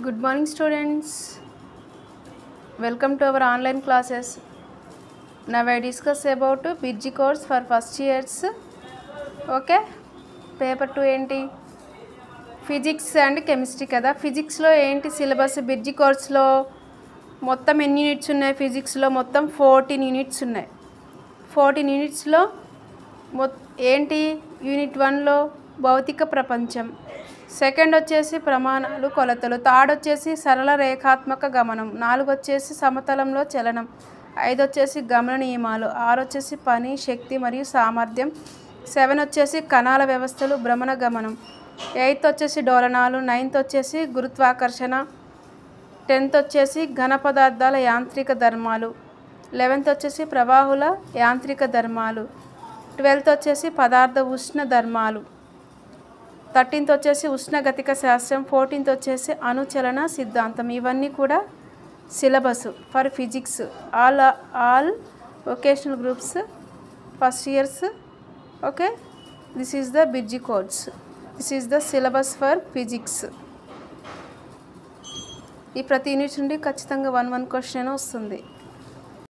Good morning, students. Welcome to our online classes. Now I discuss about BG course for first years. Okay, paper 2 ఏంటి physics and chemistry కదా. ఫిజిక్స్లో ఏంటి syllabus? బిర్జీ కోర్స్లో మొత్తం ఎన్ని units ఉన్నాయి? ఫిజిక్స్లో మొత్తం 14 యూనిట్స్ ఉన్నాయి. 14 యూనిట్స్లో ఏంటి? యూనిట్ 1లో భౌతిక ప్రపంచం, సెకండ్ వచ్చేసి ప్రమాణాలు కొలతలు, థర్డ్ వచ్చేసి సరళ రేఖాత్మక గమనం, 4 వచ్చేసి సమతలంలో చలనం, 5 వచ్చేసి గమన నియమాలు, 6 వచ్చేసి పని, శక్తి మరియు సామర్థ్యం, 7 వచ్చేసి కణాల వ్యవస్థలు, భ్రమణ గమనం, 8th వచ్చేసి డోలనాలు, 9th వచ్చేసి గురుత్వాకర్షణ, 10th వచ్చేసి ఘన పదార్థాల యాంత్రిక ధర్మాలు, 11th వచ్చేసి ప్రవాహుల యాంత్రిక ధర్మాలు, 12th వచ్చేసి పదార్థ ఉష్ణ ధర్మాలు, 13th వచ్చేసి ఉష్ణగతిక శాస్త్రం, 14th వచ్చేసి అణుచలన సిద్ధాంతం. ఇవన్నీ కూడా syllabus for physics all vocational groups first years. Okay, this is the bridge course, this is the syllabus for physics. ఈ ప్రతి యూనిట్ నుండి ఖచ్చితంగా 1 క్వశ్చన్ వస్తుంది.